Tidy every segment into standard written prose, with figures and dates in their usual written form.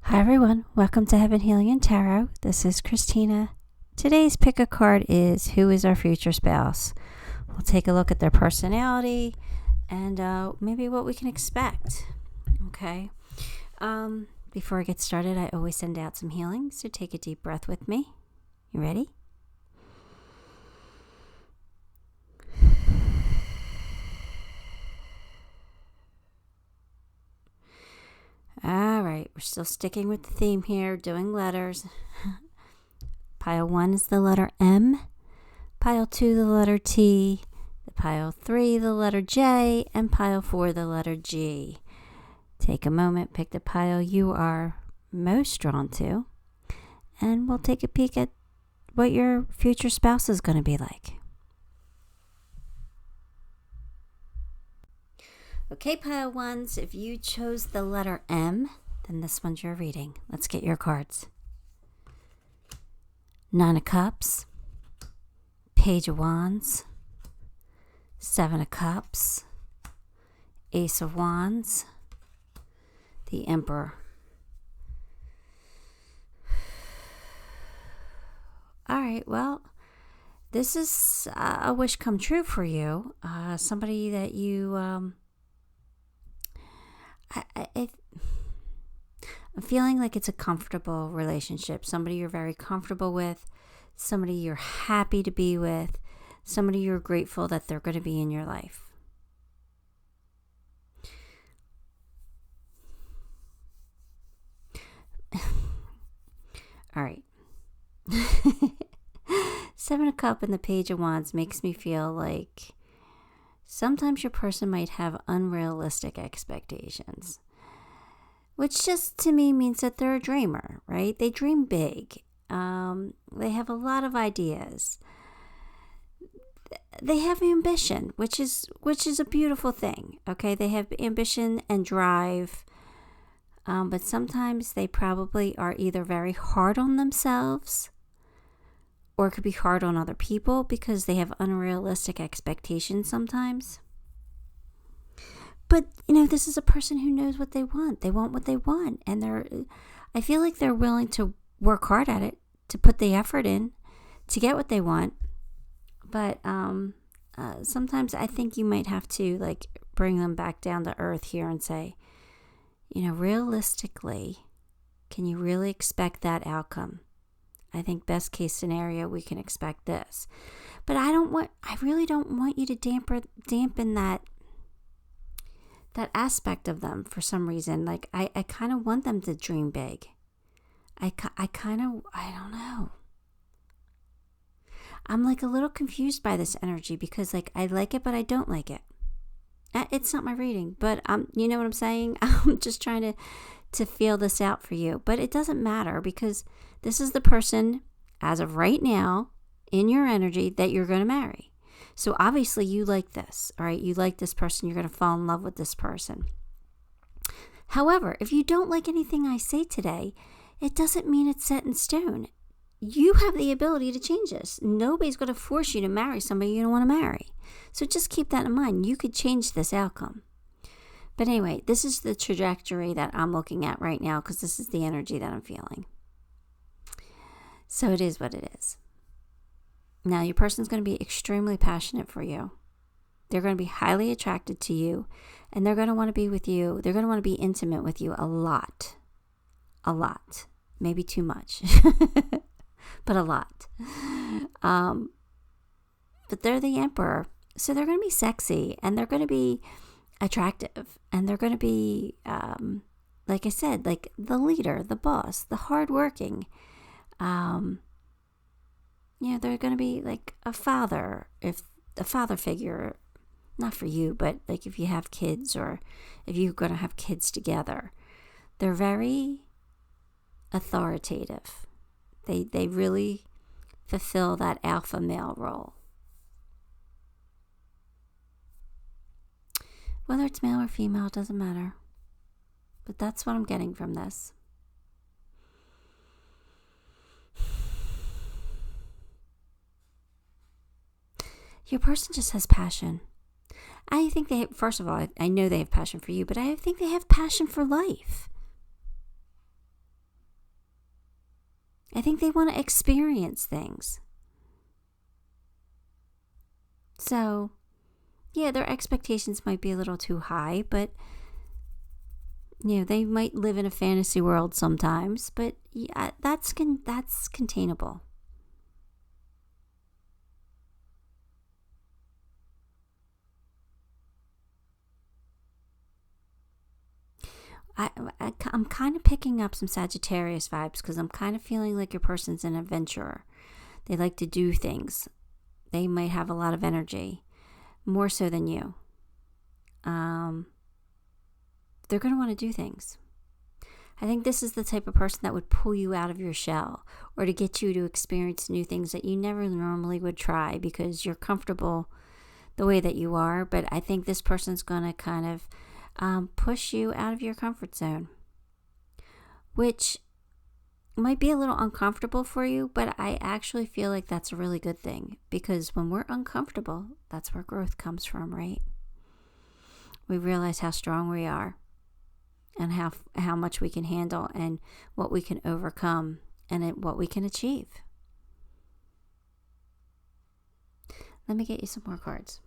Hi everyone, welcome to Heaven Healing and Tarot. This is Christina. Today's pick a card is Who is Our Future Spouse? We'll take a look at their personality and maybe what we can expect. Okay. Before I get started, I always send out some healing, so take a deep breath with me. You ready? All right, we're still sticking with the theme here, doing letters. Pile 1 is the letter M, pile 2 the letter T, pile 3 the letter J, and pile 4 the letter G. Take a moment, pick the pile you are most drawn to, and we'll take a peek at what your future spouse is going to be like. Okay, pile 1s, if you chose the letter M, then this one's your reading. Let's get your cards. 9 of Cups, Page of Wands, 7 of Cups, Ace of Wands, the Emperor. All right, well, this is a wish come true for you. Somebody that you... I'm feeling like it's a comfortable relationship. Somebody you're very comfortable with, somebody you're happy to be with, somebody you're grateful that they're going to be in your life. All right. 7 of Cups and the Page of Wands makes me feel like sometimes your person might have unrealistic expectations, which just to me means that they're a dreamer, right? They dream big. They have a lot of ideas. They have ambition, which is a beautiful thing. Okay, they have ambition and drive, but sometimes they probably are either very hard on themselves, or it could be hard on other people because they have unrealistic expectations sometimes. But, this is a person who knows what they want. They want what they want. And I feel like they're willing to work hard at it, to put the effort in, to get what they want. But sometimes I think you might have to, bring them back down to earth here and say, realistically, can you really expect that outcome? I think best case scenario, we can expect this. But I really don't want you to dampen that aspect of them for some reason. I kind of want them to dream big. I don't know. I'm a little confused by this energy because I like it, but I don't like it. It's not my reading, but you know what I'm saying? I'm just trying to feel this out for you. But it doesn't matter because this is the person, as of right now, in your energy that you're going to marry. So obviously you like this, all right? You like this person. You're going to fall in love with this person. However, if you don't like anything I say today, it doesn't mean it's set in stone. You have the ability to change this. Nobody's going to force you to marry somebody you don't want to marry. So just keep that in mind. You could change this outcome. But anyway, this is the trajectory that I'm looking at right now because this is the energy that I'm feeling. So it is what it is. Now, your person's going to be extremely passionate for you. They're going to be highly attracted to you, and they're going to want to be with you. They're going to want to be intimate with you a lot. A lot. Maybe too much, but a lot. But they're the Emperor, so they're going to be sexy, and they're going to be attractive, and they're going to be, like I said, the leader, the boss, the hardworking. They're going to be a father, if a father figure, not for you, but if you have kids or if you're going to have kids together. They're very authoritative. They really fulfill that alpha male role. Whether it's male or female, it doesn't matter. But that's what I'm getting from this. Your person just has passion. I think first of all, I know they have passion for you, but I think they have passion for life. I think they want to experience things. So, yeah, their expectations might be a little too high, but they might live in a fantasy world sometimes, but yeah, that's containable. I'm kind of picking up some Sagittarius vibes because I'm kind of feeling like your person's an adventurer. They like to do things. They might have a lot of energy, more so than you. They're going to want to do things. I think this is the type of person that would pull you out of your shell or to get you to experience new things that you never normally would try because you're comfortable the way that you are. But I think this person's going to kind of push you out of your comfort zone, which might be a little uncomfortable for you, but I actually feel like that's a really good thing because when we're uncomfortable, that's where growth comes from, right? We realize how strong we are and how much we can handle and what we can overcome and what we can achieve. Let me get you some more cards.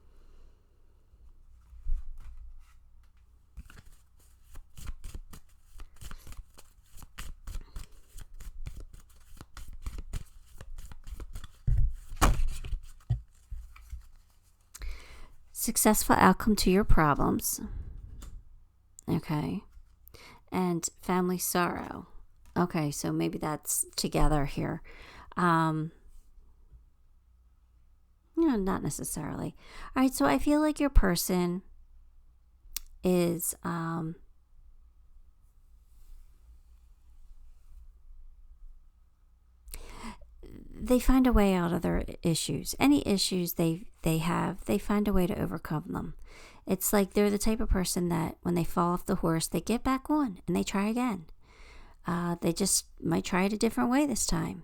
Successful outcome to your problems. Okay. And family sorrow. Okay, so maybe that's together here. No, not necessarily. All right, so I feel like your person is they find a way out of their issues. Any issues they have, they find a way to overcome them. It's like they're the type of person that when they fall off the horse, they get back on and they try again. They just might try it a different way this time.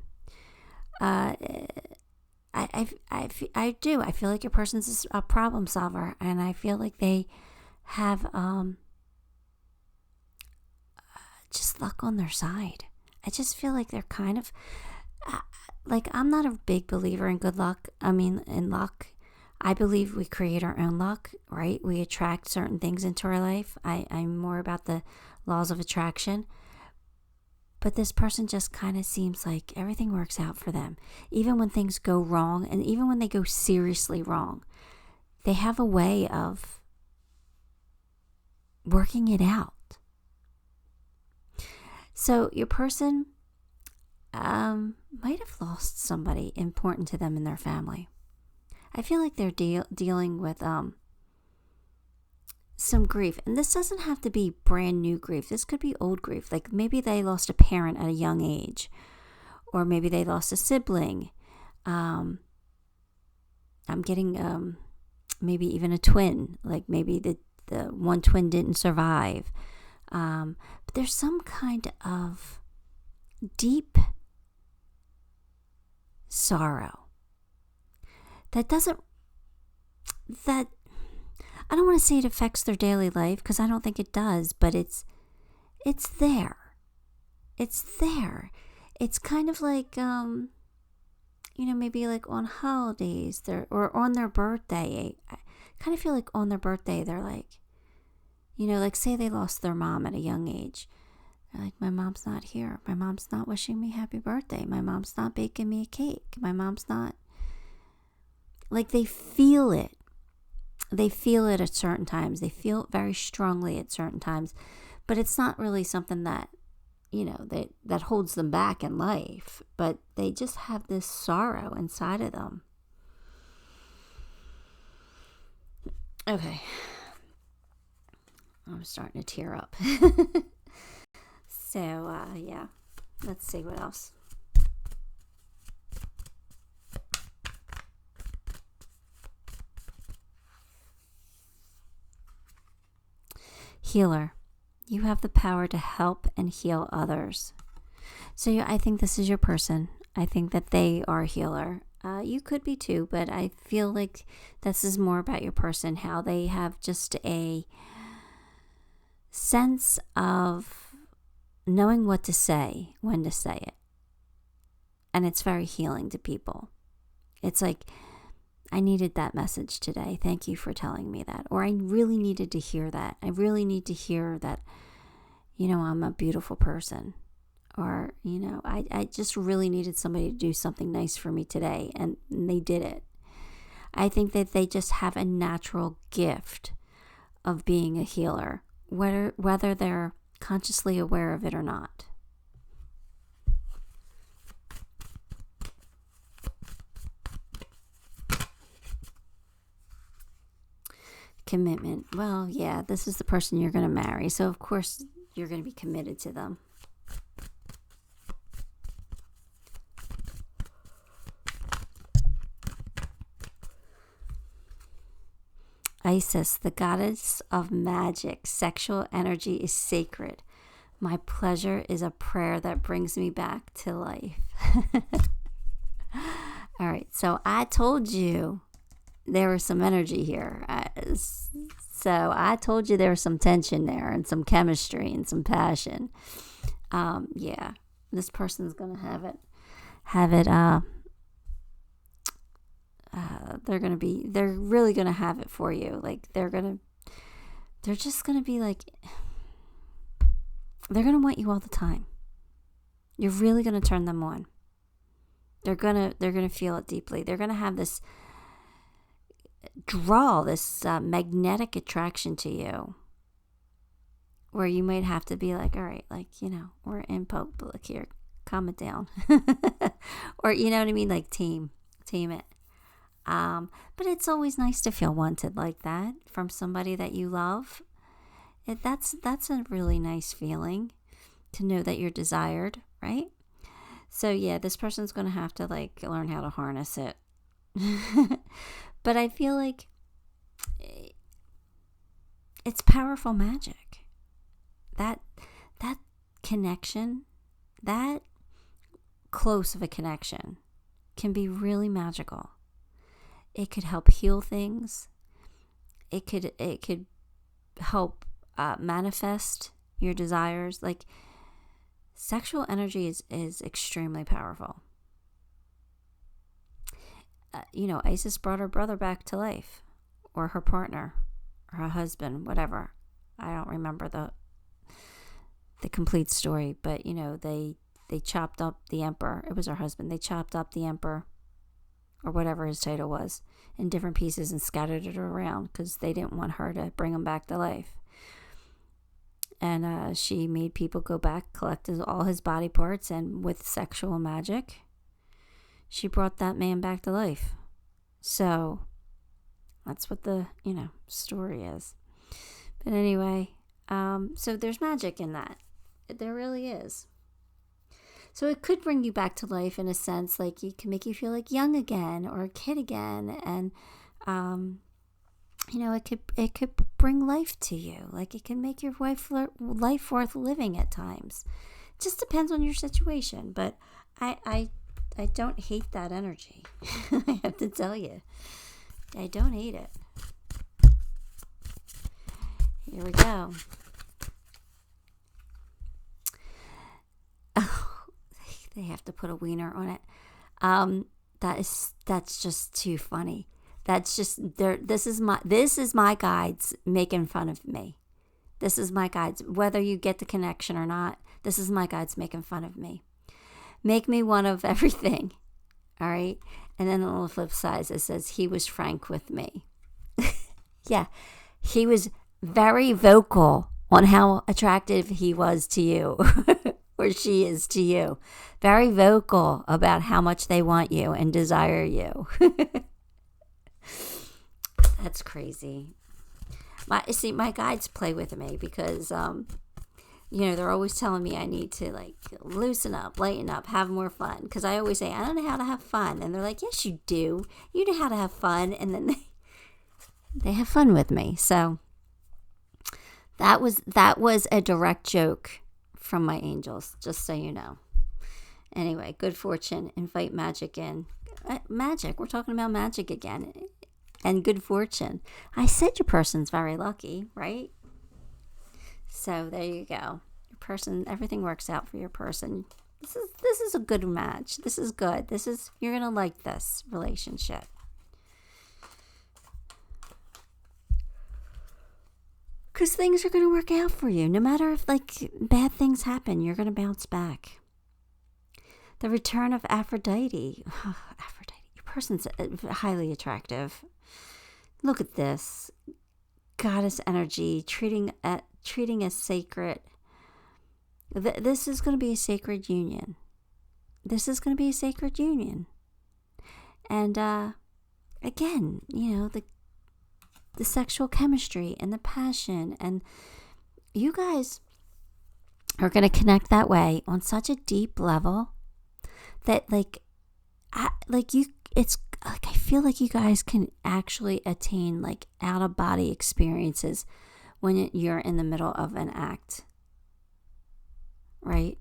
I do. I feel like your person's a problem solver, and I feel like they have just luck on their side. I just feel like they're kind of like, I'm not a big believer in good luck. I mean, in luck. I believe we create our own luck, right? We attract certain things into our life. I'm more about the laws of attraction. But this person just kind of seems like everything works out for them. Even when things go wrong, and even when they go seriously wrong, they have a way of working it out. So your person might have lost somebody important to them in their family. I feel like they're dealing with some grief. And this doesn't have to be brand new grief. This could be old grief. Like maybe they lost a parent at a young age. Or maybe they lost a sibling. I'm getting maybe even a twin. Like maybe the one twin didn't survive. But there's some kind of deep sorrow that I don't want to say it affects their daily life because I don't think it does, but it's there. It's there. It's kind of like, maybe like on holidays or on their birthday. I kind of feel like on their birthday, they're like, like say they lost their mom at a young age. They're like, my mom's not here. My mom's not wishing me happy birthday. My mom's not baking me a cake. My mom's not. Like they feel it. They feel it at certain times. They feel it very strongly at certain times. But it's not really something that, that holds them back in life. But they just have this sorrow inside of them. Okay. I'm starting to tear up. So, yeah. Let's see what else. Healer. You have the power to help and heal others. So I think this is your person. I think that they are a healer. You could be too, but I feel like this is more about your person, how they have just a sense of knowing what to say, when to say it. And it's very healing to people. It's like, I needed that message today. Thank you for telling me that. Or I really needed to hear that. I really need to hear that, I'm a beautiful person. Or, I just really needed somebody to do something nice for me today. And they did it. I think that they just have a natural gift of being a healer, whether they're consciously aware of it or not. Commitment. Well, yeah, this is the person you're going to marry. So, of course, you're going to be committed to them. Isis, the goddess of magic. Sexual energy is sacred. My pleasure is a prayer that brings me back to life. All right, so I told you there was some energy here. So I told you there was some tension there and some chemistry and some passion. Yeah, this person's going to have it. They're really going to have it for you. Like, they're just going to be like, they're going to want you all the time. You're really going to turn them on. They're going to feel it deeply. They're going to have this magnetic attraction to you, where you might have to be like, all right, like, we're in public here, calm it down. Or, you know what I mean? Like, team it. But it's always nice to feel wanted like that from somebody that you love. That's a really nice feeling, to know that you're desired, right? So yeah, this person's going to have to like learn how to harness it. But I feel like it's powerful magic. That connection, that close of a connection, can be really magical. It could help heal things. It could help manifest your desires. Like, sexual energy is extremely powerful. Isis brought her brother back to life, or her partner, or her husband, whatever. I don't remember the complete story, but they chopped up the emperor. It was her husband. They chopped up the emperor, or whatever his title was, in different pieces and scattered it around because they didn't want her to bring him back to life. And she made people go back, collected all his body parts, and with sexual magic, she brought that man back to life. So that's what the, story is. But anyway, so there's magic in that. There really is. So it could bring you back to life in a sense, like it can make you feel like young again or a kid again. And, it could bring life to you. Like, it can make your life worth living at times. It just depends on your situation. But I don't hate that energy. I have to tell you. I don't hate it. Here we go. They have to put a wiener on it. That's just too funny. That's just there. This is my guides making fun of me. This is my guides. Whether you get the connection or not, this is my guides making fun of me. Make me one of everything. All right. And then on the flip side, it says he was frank with me. Yeah, he was very vocal on how attractive he was to you. Or she is to you. Very vocal about how much they want you and desire you. That's crazy. My guides play with me because, they're always telling me I need to like loosen up, lighten up, have more fun. Because I always say, I don't know how to have fun. And they're like, yes, you do. You know how to have fun. And then they have fun with me. So that was a direct joke from my angels, just so you know. Anyway, good fortune, invite magic in. Magic, we're talking about magic again. And good fortune. I said your person's very lucky, right? So there you go. Your person, everything works out for your person. This is a good match. This is good. You're going to like this relationship. Because things are going to work out for you. No matter if like bad things happen, you're going to bounce back. The return of Aphrodite. Oh, Aphrodite. Your person's highly attractive. Look at this. Goddess energy, treating as sacred. This is going to be a sacred union. This is going to be a sacred union. And again, you know, the sexual chemistry and the passion, and you guys are going to connect that way on such a deep level that I feel like you guys can actually attain like out of body experiences when you're in the middle of an act, right?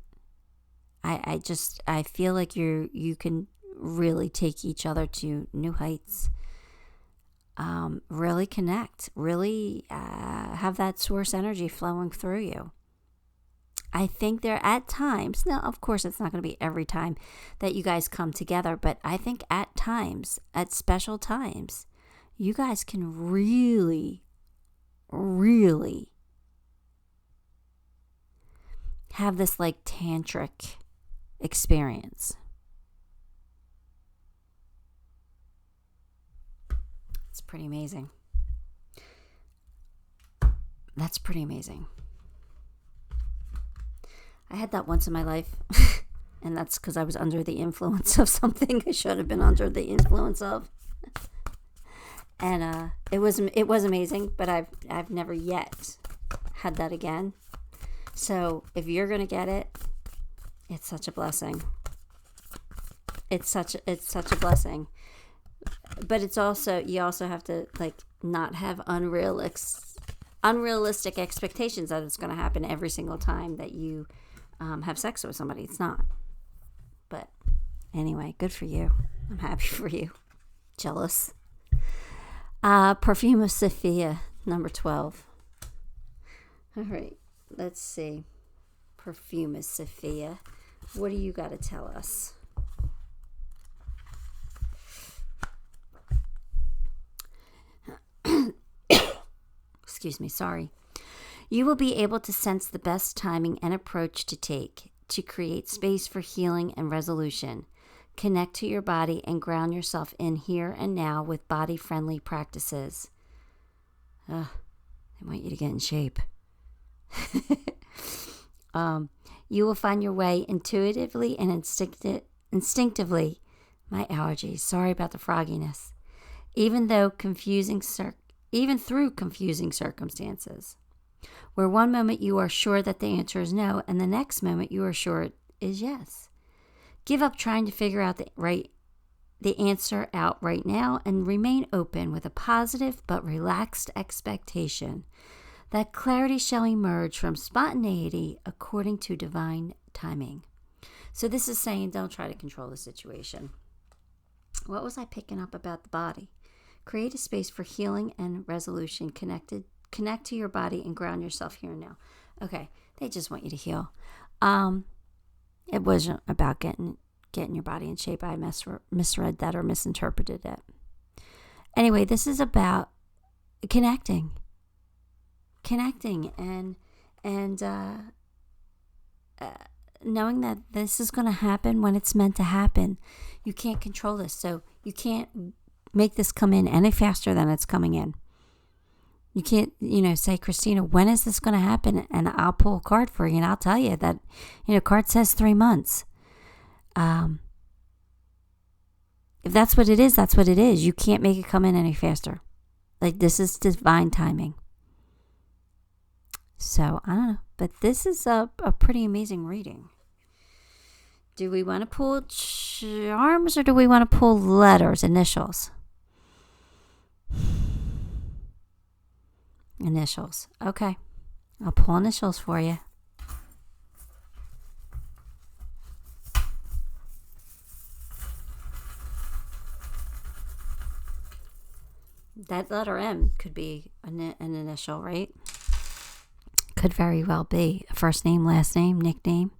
I feel like you can really take each other to new heights. Really connect, really have that source energy flowing through you. I think there at times, now of course it's not going to be every time that you guys come together, but I think at times, at special times, you guys can really, really have this like tantric experience. It's pretty amazing. That's pretty amazing. I had that once in my life, and that's because I was under the influence of something I should have been under the influence of. And it was amazing, but I've never yet had that again. So if you're gonna get it, it's such a blessing. It's such a blessing. But it's also, you also have to like not have unrealistic expectations that it's going to happen every single time that you have sex with somebody. It's not. But anyway, good for you. I'm happy for you. Jealous. Perfume of Sophia, number 12. All right, let's see. Perfume of Sophia. What do you got to tell us? Excuse me, sorry. You will be able to sense the best timing and approach to take to create space for healing and resolution. Connect to your body and ground yourself in here and now with body-friendly practices. They want you to get in shape. You will find your way intuitively and instinctively. My allergies. Sorry about the frogginess. Even through confusing circumstances, where one moment you are sure that the answer is no, and the next moment you are sure it is yes. Give up trying to figure out the answer out right now, and remain open with a positive but relaxed expectation that clarity shall emerge from spontaneity according to divine timing. So this is saying don't try to control the situation. What was I picking up about the body? Create a space for healing and resolution. Connect to your body and ground yourself here and now. Okay, they just want you to heal. It wasn't about getting your body in shape. I misread that or misinterpreted it. Anyway, this is about connecting and knowing that this is going to happen when it's meant to happen. You can't control this, so you can't make this come in any faster than it's coming in. You can't, say, Christina, when is this going to happen? And I'll pull a card for you and I'll tell you that, card says 3 months. If that's what it is, that's what it is. You can't make it come in any faster. Like, this is divine timing. So, I don't know. But this is a pretty amazing reading. Do we want to pull charms or do we want to pull letters, initials? Initials. Okay. I'll pull initials for you. That letter M could be an initial, right? Could very well be. First name, last name, nickname.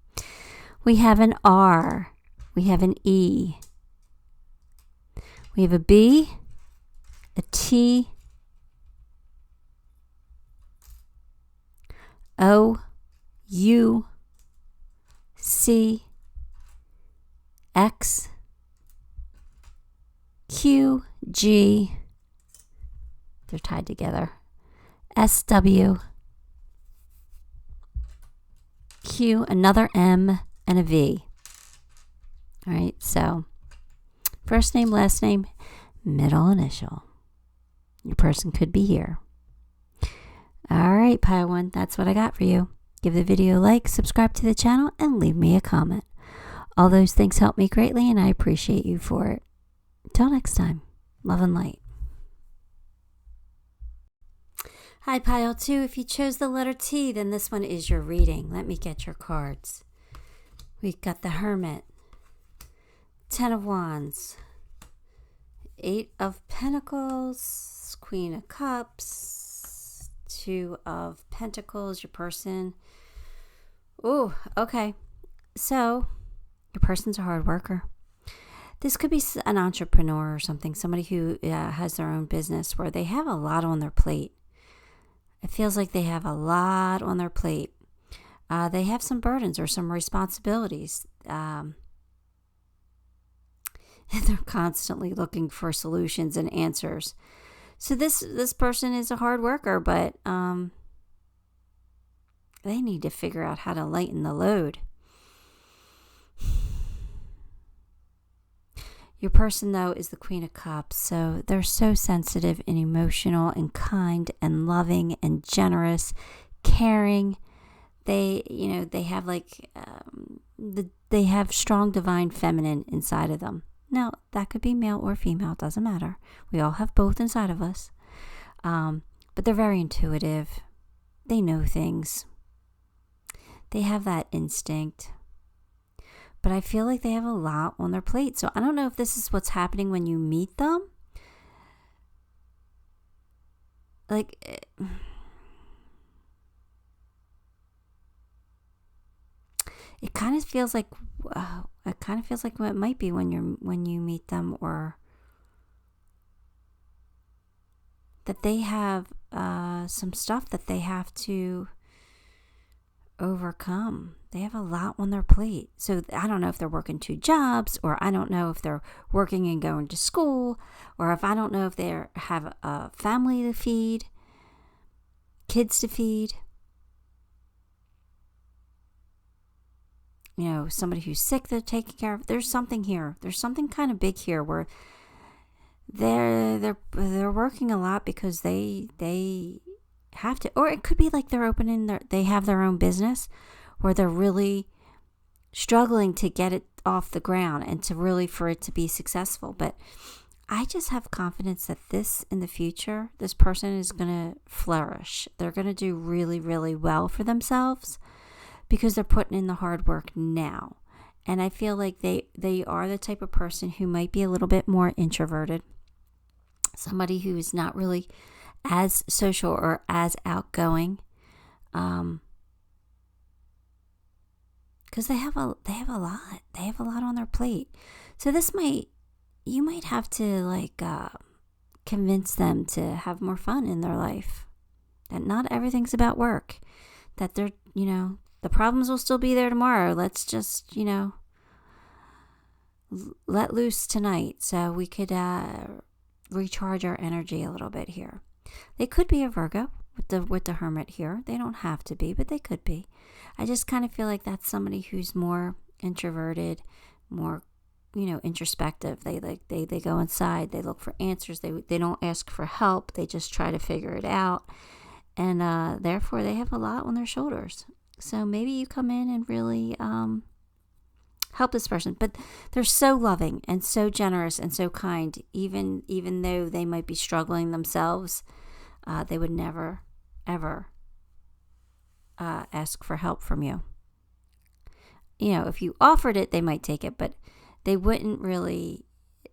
We have an R. We have an E. We have a B, a T, O, U, C, X, Q, G, they're tied together, S, W, Q, another M, and a V. All right, so first name, last name, middle initial. Your person could be here. All right, Pile 1, that's what I got for you. Give the video a like, subscribe to the channel, and leave me a comment. All those things help me greatly, and I appreciate you for it. Until next time, love and light. Hi, Pile 2. If you chose the letter T, then this one is your reading. Let me get your cards. We've got the Hermit, 10 of Wands, 8 of Pentacles, Queen of Cups, 2 of Pentacles, your person. Oh, okay. So, your person's a hard worker. This could be an entrepreneur or something, somebody who has their own business where they have a lot on their plate. It feels like they have a lot on their plate. They have some burdens or some responsibilities. And they're constantly looking for solutions and answers. So this person is a hard worker, but they need to figure out how to lighten the load. Your person, though, is the Queen of Cups, so they're so sensitive and emotional and kind and loving and generous, caring. They have they have strong divine feminine inside of them. Now, that could be male or female, doesn't matter. We all have both inside of us. But they're very intuitive. They know things. They have that instinct. But I feel like they have a lot on their plate. So I don't know if this is what's happening when you meet them. Like, it kind of feels like what it might be when you meet them, or that they have some stuff that they have to overcome. They have a lot on their plate. So I don't know if they're working 2 jobs, or I don't know if they're working and going to school, or if I don't know if they have a family to feed, kids to feed. You know, somebody who's sick they're taking care of. There's something here. There's something kind of big here where they're working a lot because they have to, or it could be like they have their own business where they're really struggling to get it off the ground and for it to be successful. But I just have confidence that in the future, this person is going to flourish. They're going to do really, really well for themselves because they're putting in the hard work now. And I feel like they are the type of person who might be a little bit more introverted. Somebody who is not really as social or as outgoing. Because they have a lot. They have a lot on their plate. So you might have to convince them to have more fun in their life. That not everything's about work. That they're, the problems will still be there tomorrow. Let's just, let loose tonight so we could recharge our energy a little bit here. They could be a Virgo with the Hermit here. They don't have to be, but they could be. I just kind of feel like that's somebody who's more introverted, more, introspective. They go inside. They look for answers. They don't ask for help. They just try to figure it out. And therefore, they have a lot on their shoulders. So maybe you come in and really help this person. But they're so loving and so generous and so kind. Even though they might be struggling themselves, they would never, ever ask for help from you. If you offered it, they might take it, but they wouldn't really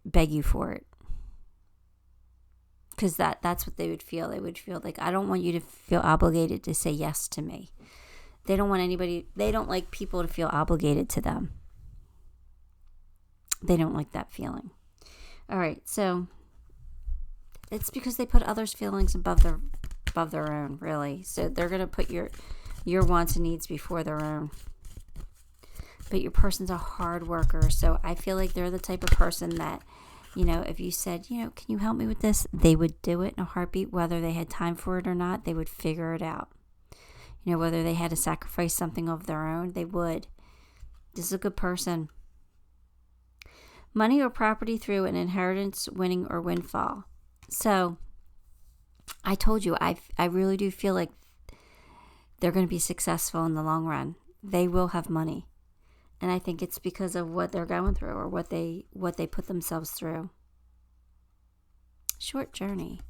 beg you for it. Because that's what they would feel. They would feel like, I don't want you to feel obligated to say yes to me. They don't want anybody, they don't like people to feel obligated to them. They don't like that feeling. All right, so it's because they put others' feelings above their own, really. So they're going to put your wants and needs before their own. But your person's a hard worker, so I feel like they're the type of person that, if you said, can you help me with this? They would do it in a heartbeat, whether they had time for it or not. They would figure it out. Whether they had to sacrifice something of their own, they would. This is a good person. Money or property through an inheritance, winning, or windfall. So, I told you, I really do feel like they're going to be successful in the long run. They will have money. And I think it's because of what they're going through or what they put themselves through. Short journey.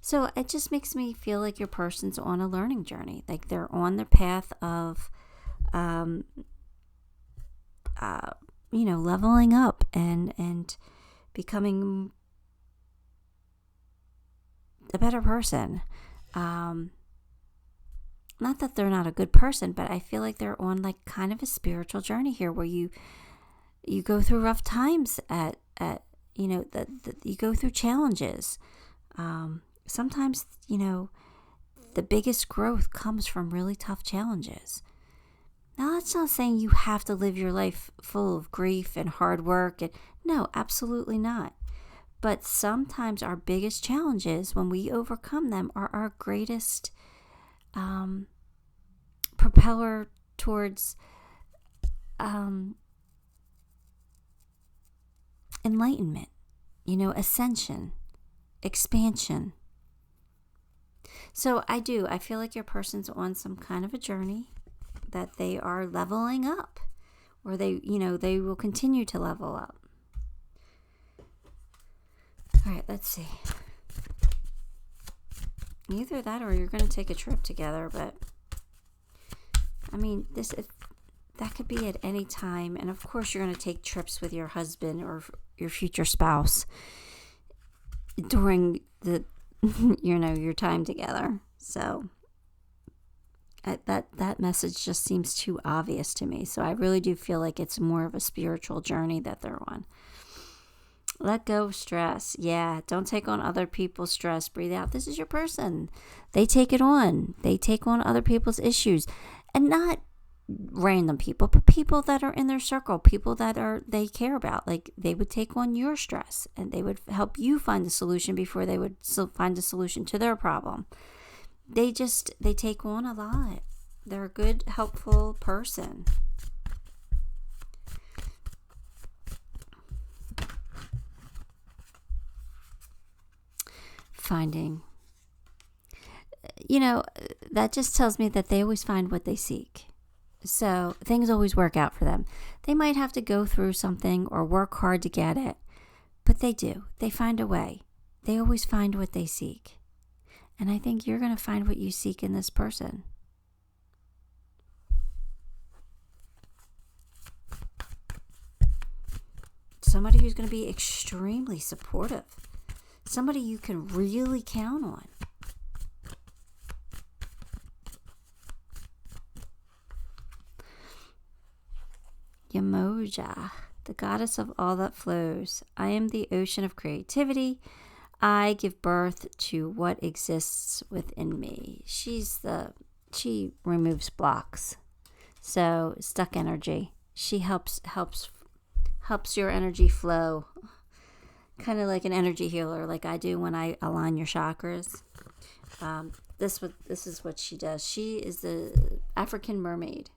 So it just makes me feel like your person's on a learning journey. Like they're on the path of, leveling up and becoming a better person. Not that they're not a good person, but I feel like they're on like kind of a spiritual journey here where you go through rough times you go through challenges. Sometimes, the biggest growth comes from really tough challenges. Now, that's not saying you have to live your life full of grief and hard work. No, absolutely not. But sometimes our biggest challenges, when we overcome them, are our greatest propeller towards enlightenment, ascension, expansion. So I feel like your person's on some kind of a journey that they are leveling up, or they will continue to level up. All right, let's see. Either that or you're going to take a trip together, but I mean, that could be at any time. And of course, you're going to take trips with your husband or your future spouse during the, your time together. So that message just seems too obvious to me. So I really do feel like it's more of a spiritual journey that they're on. Let go of stress. Yeah, don't take on other people's stress. Breathe out. This is your person. They take it on. They take on other people's issues. And not random people, but people that are in their circle, people that they care about. Like they would take on your stress and they would help you find the solution before they would find a solution to their problem. They take on a lot. They're a good, helpful person. Finding, that just tells me that they always find what they seek. So things always work out for them. They might have to go through something or work hard to get it, but they do. They find a way. They always find what they seek. And I think you're going to find what you seek in this person. Somebody who's going to be extremely supportive. Somebody you can really count on. Yamoja, the goddess of all that flows. I am the ocean of creativity. I give birth to what exists within me. She removes blocks. So stuck energy. She helps your energy flow. Kind of like an energy healer, like I do when I align your chakras. This is what she does. She is the African mermaid.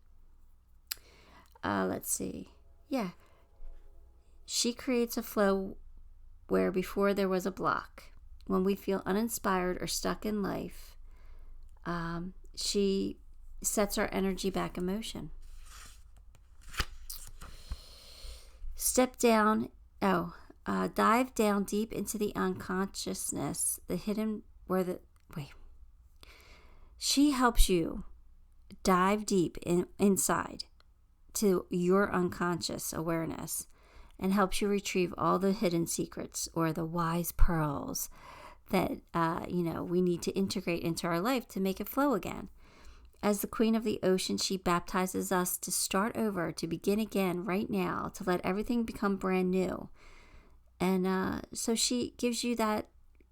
Let's see. Yeah. She creates a flow where before there was a block. When we feel uninspired or stuck in life, she sets our energy back in motion. Dive down deep into the unconsciousness, She helps you dive deep inside to your unconscious awareness and helps you retrieve all the hidden secrets or the wise pearls that, we need to integrate into our life to make it flow again. As the Queen of the Ocean, she baptizes us to start over, to begin again right now, to let everything become brand new. And so she gives you that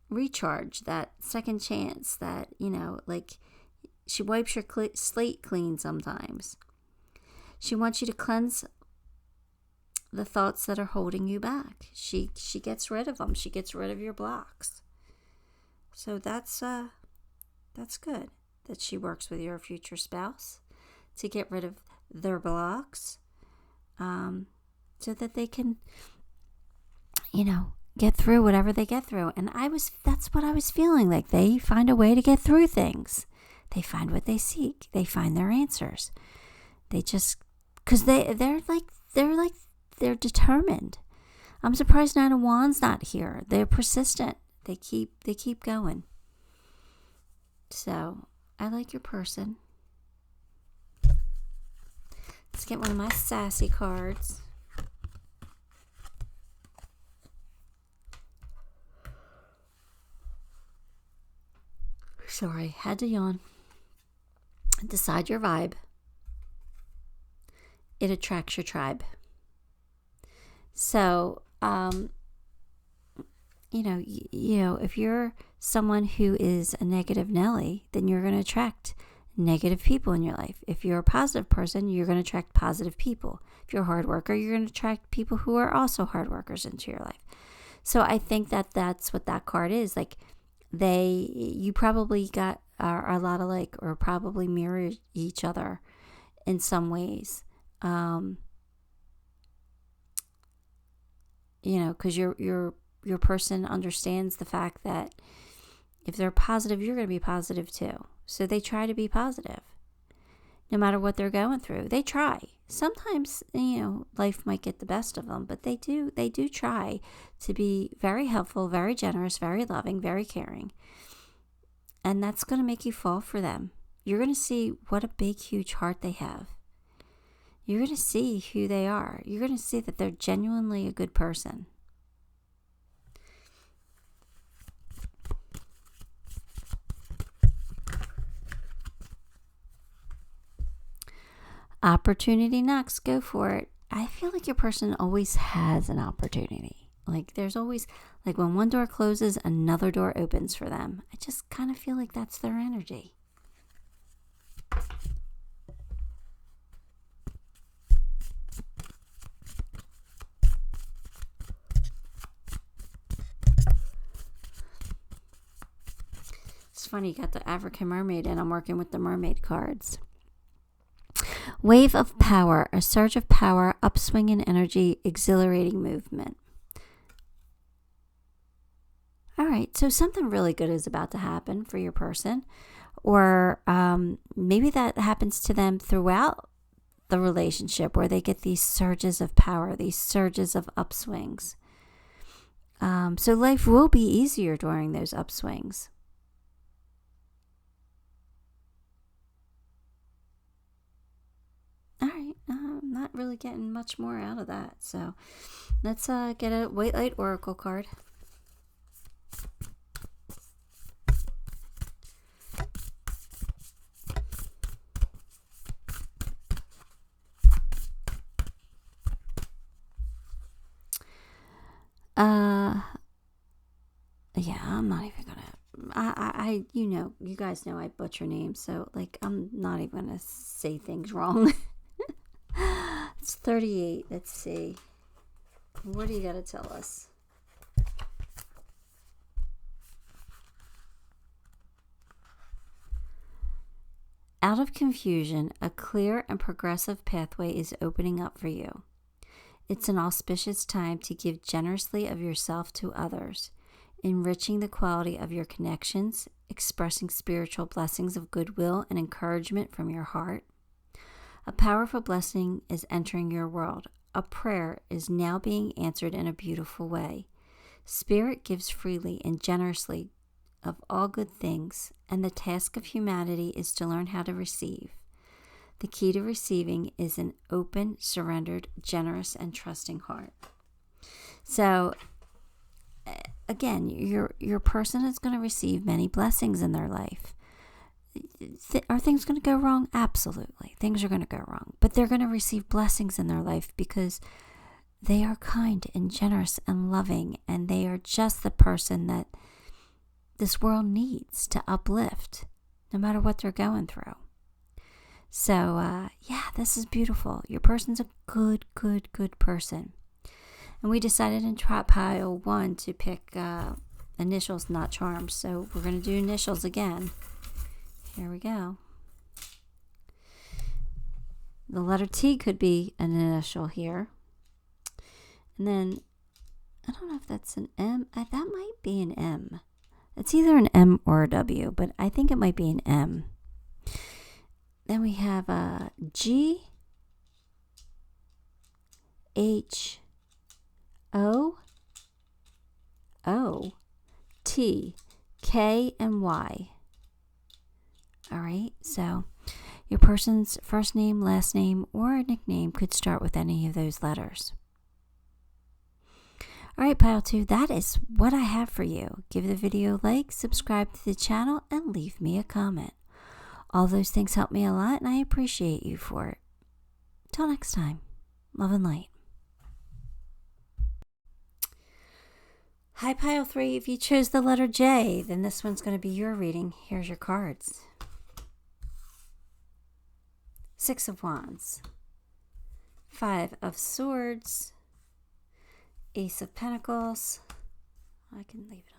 recharge, that second chance, that, like she wipes your slate clean sometimes. She wants you to cleanse the thoughts that are holding you back. She gets rid of them. She gets rid of your blocks. So that's good that she works with your future spouse to get rid of their blocks, so that they can, get through whatever they get through. And that's what I was feeling like. They find a way to get through things. They find what they seek. They find their answers. They just, because they're determined. I'm surprised Nine of Wands not here. They're persistent. They keep going. So I like your person. Let's get one of my sassy cards. Sorry, had to yawn. Decide your vibe. It attracts your tribe. So, if you're someone who is a negative Nelly, then you're going to attract negative people in your life. If you're a positive person, you're going to attract positive people. If you're a hard worker, you're going to attract people who are also hard workers into your life. So I think that's what that card is. Like, you probably are a lot alike, or probably mirror each other in some ways. Because your person understands the fact that if they're positive, you're going to be positive too. So they try to be positive, no matter what they're going through. They try. Sometimes, life might get the best of them, but they do try to be very helpful, very generous, very loving, very caring. And that's going to make you fall for them. You're going to see what a big, huge heart they have. You're going to see who they are. You're going to see that they're genuinely a good person. Opportunity knocks, go for it. I feel like your person always has an opportunity. Like, there's always, like, when one door closes, another door opens for them. I just kind of feel like that's their energy. It's funny, you got the African mermaid, and I'm working with the mermaid cards. Wave of power, a surge of power, upswing in energy, exhilarating movement. All right, so something really good is about to happen for your person, or maybe that happens to them throughout the relationship, where they get these surges of power, these surges of upswings. So life will be easier during those upswings. All right, I'm not really getting much more out of that. So let's get a White Light Oracle card. Yeah, I'm not even gonna, you guys know I butcher names, so like, I'm not even gonna say things wrong. It's 38. Let's see. What do you got to tell us? Out of confusion, a clear and progressive pathway is opening up for you. It's an auspicious time to give generously of yourself to others, enriching the quality of your connections, expressing spiritual blessings of goodwill and encouragement from your heart. A powerful blessing is entering your world. A prayer is now being answered in a beautiful way. Spirit gives freely and generously of all good things, and the task of humanity is to learn how to receive. The key to receiving is an open, surrendered, generous, and trusting heart. So, again, your person is going to receive many blessings in their life. are things going to go wrong? Absolutely. Things are going to go wrong. But they're going to receive blessings in their life because they are kind and generous and loving, and they are just the person that this world needs to uplift, no matter what they're going through. So, this is beautiful. Your person's a good person. And we decided in pile 1 to pick initials, not charms. So we're going to do initials again. Here we go. The letter T could be an initial here. And then, I don't know if that's an M. That might be an M. It's either an M or a W, but I think it might be an M. Then we have a G, H, O, O, T, K, and Y. All right, so your person's first name, last name, or a nickname could start with any of those letters. All right, pile 2, that is what I have for you. Give the video a like, subscribe to the channel, and leave me a comment. All those things help me a lot, and I appreciate you for it. Till next time, love and light. Hi, pile 3. If you chose the letter J, then this one's going to be your reading. Here's your cards. 6 of Wands, 5 of Swords, Ace of Pentacles. I can leave it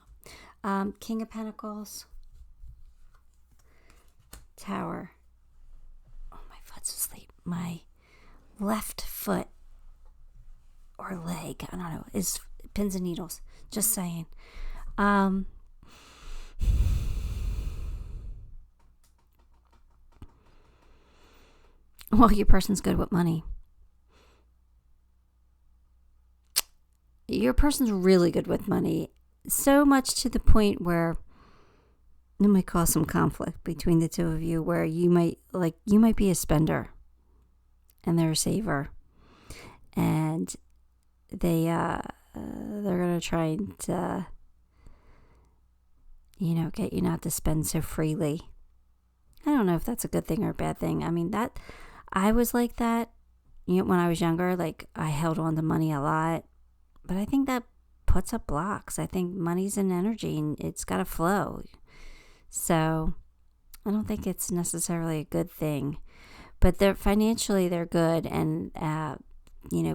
up. King of Pentacles, Tower. Oh, my foot's asleep. My left foot or leg, I don't know, is pins and needles. Just saying. Well, your person's good with money. Your person's really good with money. So much to the point where it might cause some conflict between the two of you, where you might be a spender and they're a saver, and they're gonna try to get you not to spend so freely. I don't know if that's a good thing or a bad thing. I mean, that I was like that when I was younger. Like, I held on to money a lot, but I think that puts up blocks. I think money's an energy and it's got to flow. So I don't think it's necessarily a good thing, but financially they're good. And,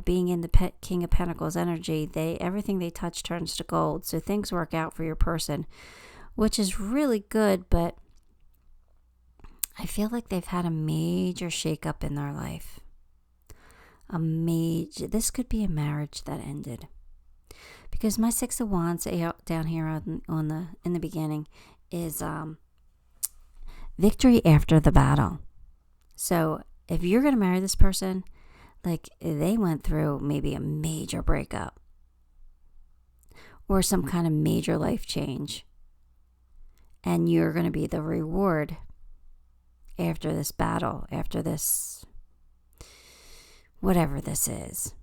being in the King of Pentacles energy, everything they touch turns to gold. So things work out for your person, which is really good. But I feel like they've had a major shakeup in their life. This could be a marriage that ended. Because my 6 of Wands down here in the beginning is victory after the battle. So if you're going to marry this person, like, they went through maybe a major breakup or some kind of major life change, and you're going to be the reward after this battle, after this, whatever this is.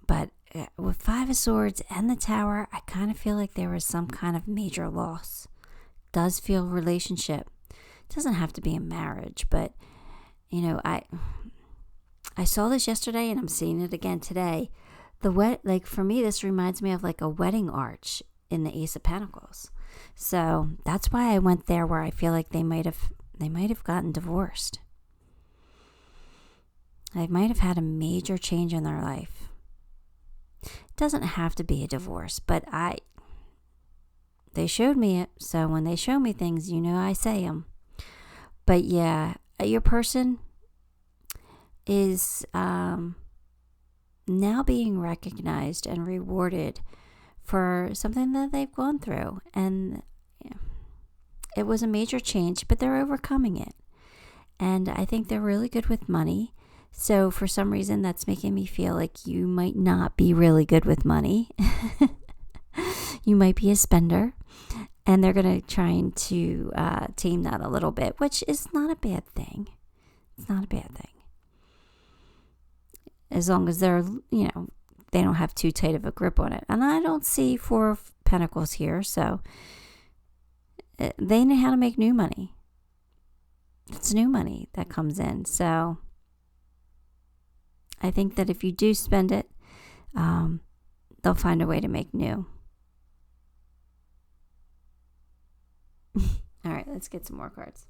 But with 5 of Swords and the Tower, I kind of feel like there was some kind of major loss. Does feel relationship. It doesn't have to be a marriage, but I saw this yesterday and I'm seeing it again today. For me, this reminds me of like a wedding arch in the Ace of Pentacles. So that's why I went there, where I feel like they might have gotten divorced. They might have had a major change in their life. It doesn't have to be a divorce, but they showed me it. So when they show me things, I say them. But yeah, your person is now being recognized and rewarded for something that they've gone through. And it was a major change, but they're overcoming it. And I think they're really good with money. So for some reason, that's making me feel like you might not be really good with money. You might be a spender. And they're going to try to tame that a little bit, which is not a bad thing. It's not a bad thing. As long as they're, they don't have too tight of a grip on it. And I don't see 4 of Pentacles here, so they know how to make new money. it's new money that comes in. So I think that if you do spend it, they'll find a way to make new. All right, let's get some more cards.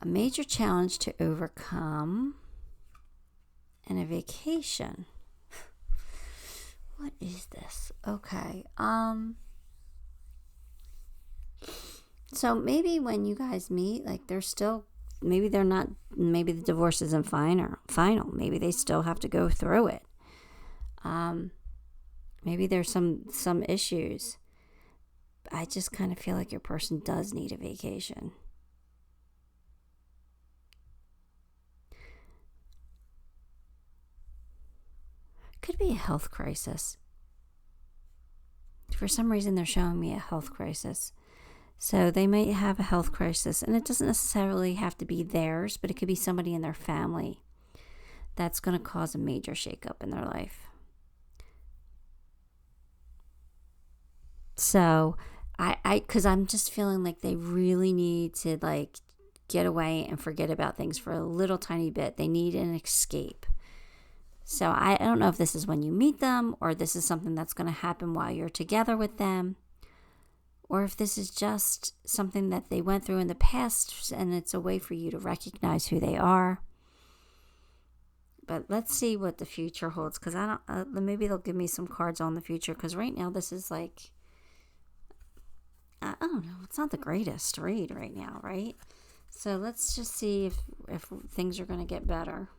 A major challenge to overcome and a vacation. What is this? Okay. So maybe when you guys meet, like they're still, maybe they're not, maybe the divorce isn't final. Maybe they still have to go through it. Maybe there's some issues. I just kind of feel like your person does need a vacation. Could be a health crisis. For some reason, they're showing me a health crisis. So they might have a health crisis, and it doesn't necessarily have to be theirs, but it could be somebody in their family that's going to cause a major shakeup in their life. So because I'm just feeling like they really need to like get away and forget about things for a little tiny bit. They need an escape. So I don't know if this is when you meet them, or this is something that's going to happen while you're together with them, or if this is just something that they went through in the past and it's a way for you to recognize who they are. But let's see what the future holds, because maybe they'll give me some cards on the future, because right now this is like, I don't know, it's not the greatest read right now, right? So let's just see if things are going to get better.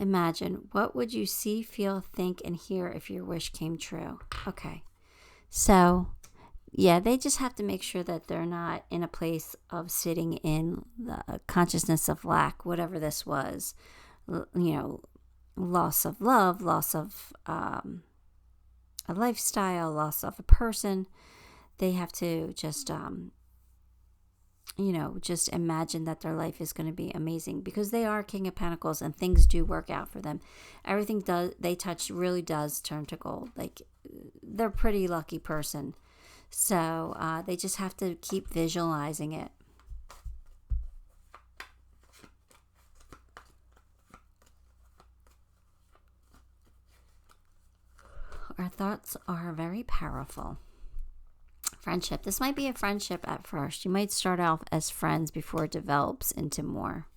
Imagine, what would you see, feel, think, and hear if your wish came true? Okay. So, yeah, they just have to make sure that they're not in a place of sitting in the consciousness of lack, whatever this was. Loss of love, loss of a lifestyle, loss of a person. They have to just just imagine that their life is going to be amazing, because they are King of Pentacles and things do work out for them. Everything they touch really does turn to gold. Like, they're a pretty lucky person. So they just have to keep visualizing it. Our thoughts are very powerful. Friendship. This might be a friendship at first. You might start off as friends before it develops into more.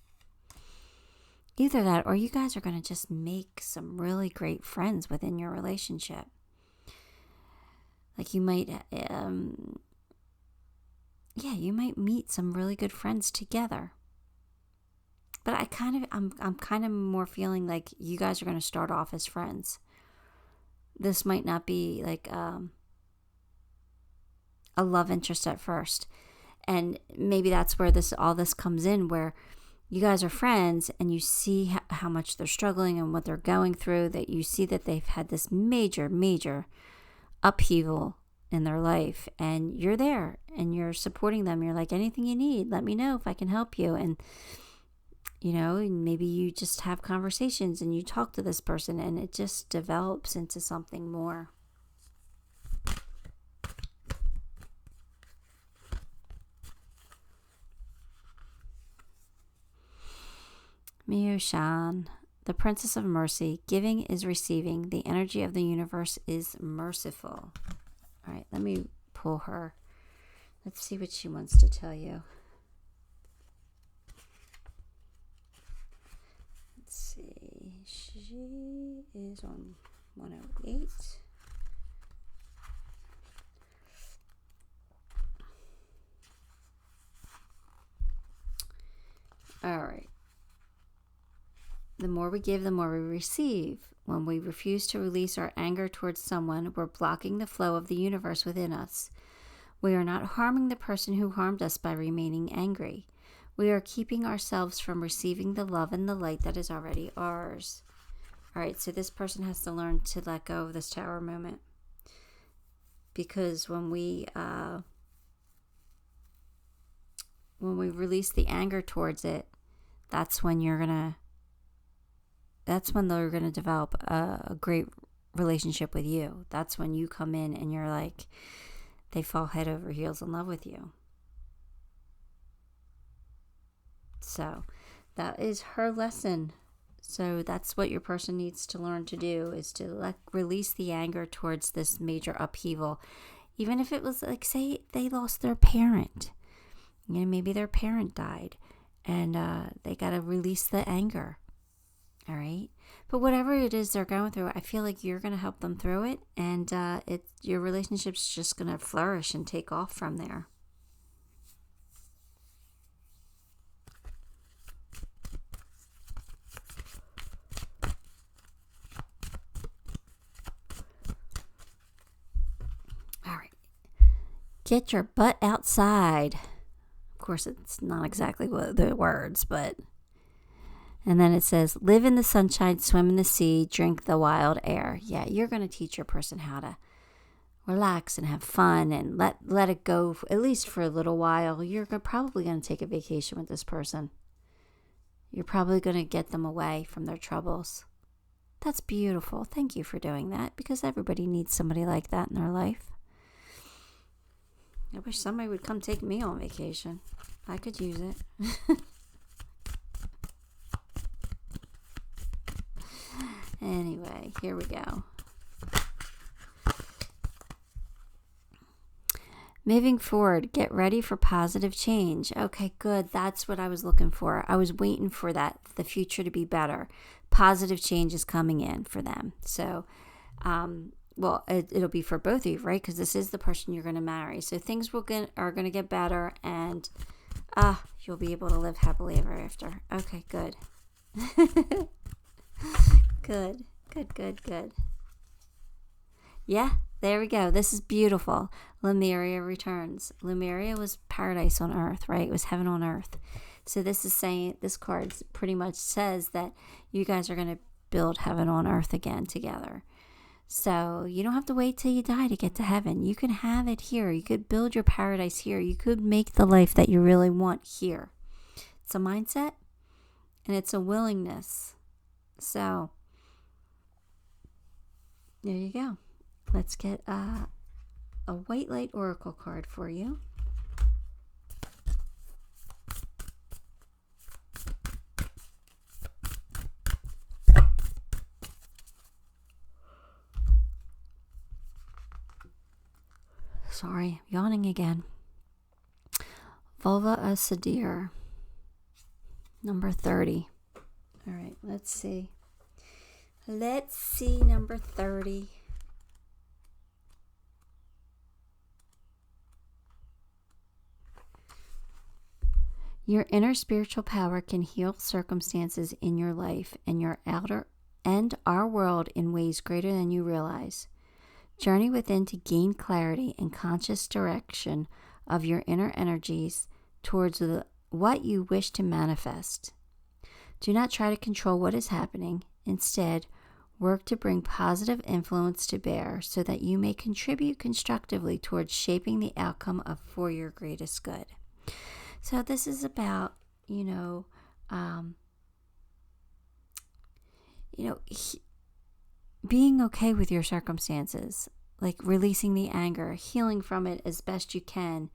Either that, or you guys are going to just make some really great friends within your relationship. Like you might, you might meet some really good friends together. But I'm kind of more feeling like you guys are going to start off as friends. This might not be like a love interest at first. And maybe that's where all this comes in, where you guys are friends and you see how much they're struggling and what they're going through, that you see that they've had this major, major upheaval in their life, and you're there and you're supporting them. You're like, anything you need, let me know if I can help you. And and maybe you just have conversations and you talk to this person and it just develops into something more. Mioshan, the Princess of Mercy. Giving is receiving. The energy of the universe is merciful. All right, let me pull her. Let's see what she wants to tell you. Let's see. She is on 108. All right. The more we give, the more we receive. When we refuse to release our anger towards someone, we're blocking the flow of the universe within us. We are not harming the person who harmed us by remaining angry. We are keeping ourselves from receiving the love and the light that is already ours. All right, so this person has to learn to let go of this Tower moment. because when we release the anger towards it, that's when they're gonna develop a great relationship with you. That's when you come in and you're like, they fall head over heels in love with you. So that is her lesson. So that's what your person needs to learn to do, is to release the anger towards this major upheaval. Even if it was like, say they lost their parent, maybe their parent died, and they got to release the anger. All right. But whatever it is they're going through, I feel like you're going to help them through it, and your relationship's just going to flourish and take off from there. All right. Get your butt outside. Of course, it's not exactly what the words, but... And then it says, live in the sunshine, swim in the sea, drink the wild air. Yeah, you're going to teach your person how to relax and have fun and let it go, at least for a little while. You're probably going to take a vacation with this person. You're probably going to get them away from their troubles. That's beautiful. Thank you for doing that, because everybody needs somebody like that in their life. I wish somebody would come take me on vacation. I could use it. Anyway, here we go. Moving forward, get ready for positive change. Okay, good. That's what I was looking for. I was waiting for that, the future to be better. Positive change is coming in for them. So, it'll be for both of you, right? Because this is the person you're going to marry. So things are going to get better, and you'll be able to live happily ever after. Okay, good. Good. Yeah, there we go. This is beautiful. Lemuria returns. Lemuria was paradise on earth, right? It was heaven on earth. So this is saying, this card pretty much says that you guys are going to build heaven on earth again together. So you don't have to wait till you die to get to heaven. You can have it here. You could build your paradise here. You could make the life that you really want here. It's a mindset, and it's a willingness. So there you go. Let's get a white light oracle card for you. Sorry, yawning again. 𝗔𝗕𝗢𝗨𝗧, number 30. All right, let's see. Number 30. Your inner spiritual power can heal circumstances in your life and your outer and our world in ways greater than you realize. Journey within to gain clarity and conscious direction of your inner energies towards what you wish to manifest. Do not try to control what is happening. Instead, work to bring positive influence to bear so that you may contribute constructively towards shaping the outcome for your greatest good. So this is about, being okay with your circumstances, like releasing the anger, healing from it as best you can,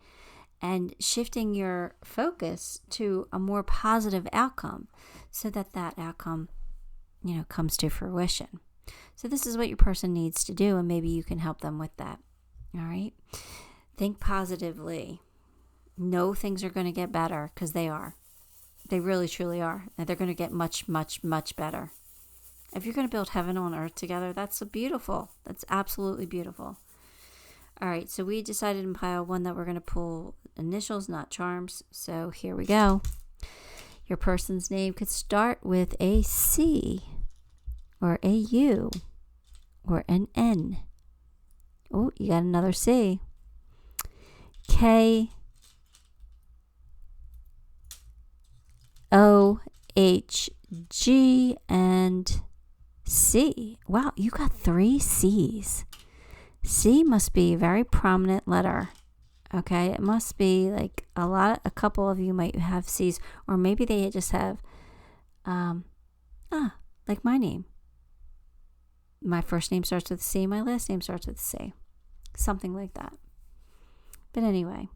and shifting your focus to a more positive outcome so that outcome, comes to fruition. So this is what your person needs to do, and maybe you can help them with that. All right? Think positively. Know things are going to get better, because they are. They really, truly are. And they're going to get much, much, much better. If you're going to build heaven on earth together, that's beautiful. That's absolutely beautiful. All right, so we decided in pile one that we're going to pull initials, not charms. So here we go. Your person's name could start with a C, or a U, or an N. Oh, you got another C. K, O, H, G, and C. Wow, you got 3 C's. C must be a very prominent letter. Okay, it must be like a couple of you might have C's, or maybe they just have, like my name. My first name starts with C, my last name starts with C. Something like that. But anyway,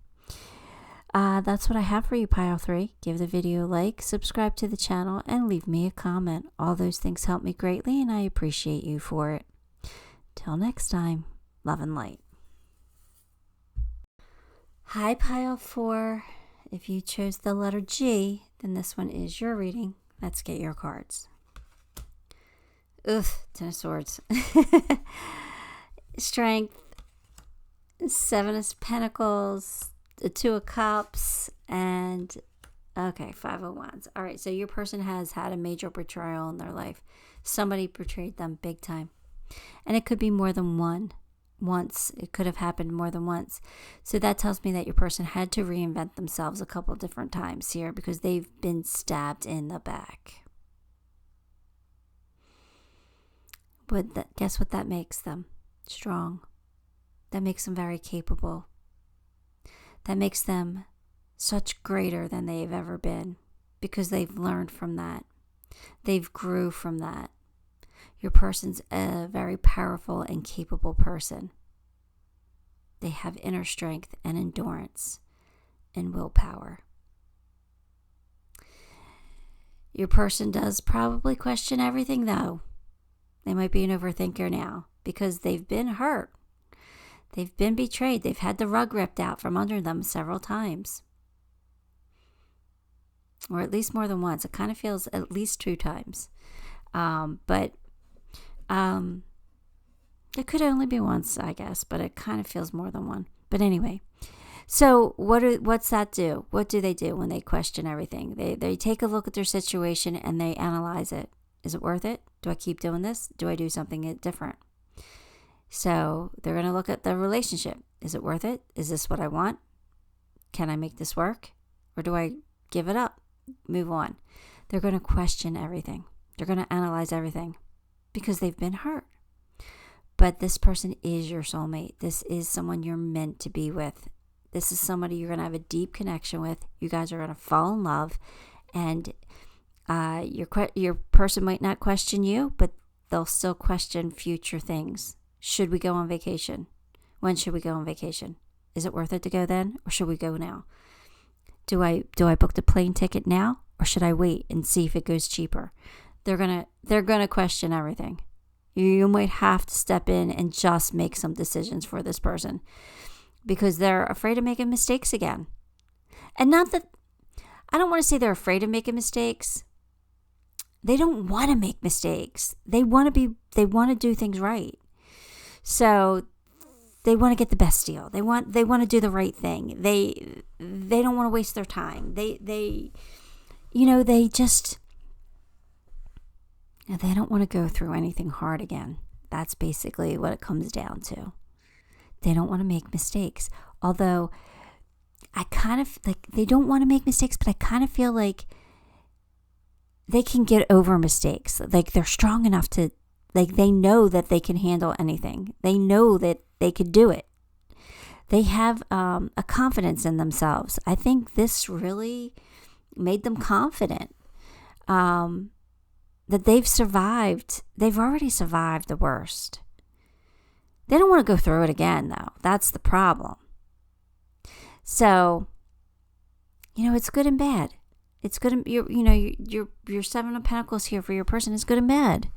that's what I have for you, Pile 3. Give the video a like, subscribe to the channel, and leave me a comment. All those things help me greatly, and I appreciate you for it. Till next time, love and light. Hi, Pile 4. If you chose the letter G, then this one is your reading. Let's get your cards. Ugh, Ten of Swords. Strength, Seven of Pentacles, the Two of Cups, and, Five of Wands. All right, so your person has had a major betrayal in their life. Somebody betrayed them big time. And it could be more than once. It could have happened more than once. So that tells me that your person had to reinvent themselves a couple different times here because they've been stabbed in the back. But guess what that makes them? Strong. That makes them very capable. That makes them such greater than they've ever been because they've learned from that. They've grew from that. Your person's a very powerful and capable person. They have inner strength and endurance and willpower. Your person does probably question everything, though. They might be an overthinker now because they've been hurt. They've been betrayed. They've had the rug ripped out from under them several times. Or at least more than once. It kind of feels at least 2 times. It could only be once, I guess, but it kind of feels more than one. But anyway, so what's that do? What do they do when they question everything? They take a look at their situation and they analyze it. Is it worth it? Do I keep doing this? Do I do something different? So they're going to look at the relationship. Is it worth it? Is this what I want? Can I make this work? Or do I give it up? Move on. They're going to question everything. They're going to analyze everything because they've been hurt. But this person is your soulmate. This is someone you're meant to be with. This is somebody you're going to have a deep connection with. You guys are going to fall in love. And your person might not question you, but they'll still question future things. Should we go on vacation? When should we go on vacation? Is it worth it to go then? Or should we go now? Do I book the plane ticket now? Or should I wait and see if it goes cheaper? They're gonna question everything. You might have to step in and just make some decisions for this person because they're afraid of making mistakes again. And not that, I don't want to say they're afraid of making mistakes. They don't want to make mistakes. They want to do things right. So they want to get the best deal. They want to do the right thing. They don't want to waste their time. They don't want to go through anything hard again. That's basically what it comes down to. They don't want to make mistakes. Although I kind of like, they don't want to make mistakes, but I kind of feel like they can get over mistakes. Like they're strong enough to, like they know that they can handle anything. They know that they could do it. They have a confidence in themselves. I think this really made them confident. That they've survived. They've already survived the worst. They don't want to go through it again, though. That's the problem. So, it's good and bad. It's good and your Seven of Pentacles here for your person is good and bad.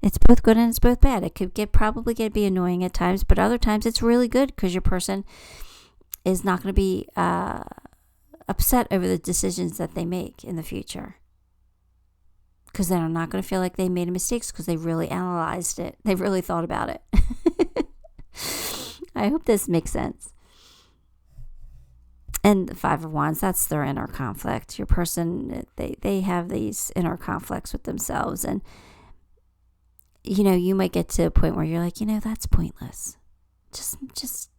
It's both good and it's both bad. It could probably be annoying at times, but other times it's really good because your person is not going to be upset over the decisions that they make in the future. Because they're not going to feel like they made mistakes because they really analyzed it. They really thought about it. I hope this makes sense. And the Five of Wands, that's their inner conflict. Your person, they have these inner conflicts with themselves. And, you might get to a point where you're like, that's pointless. Just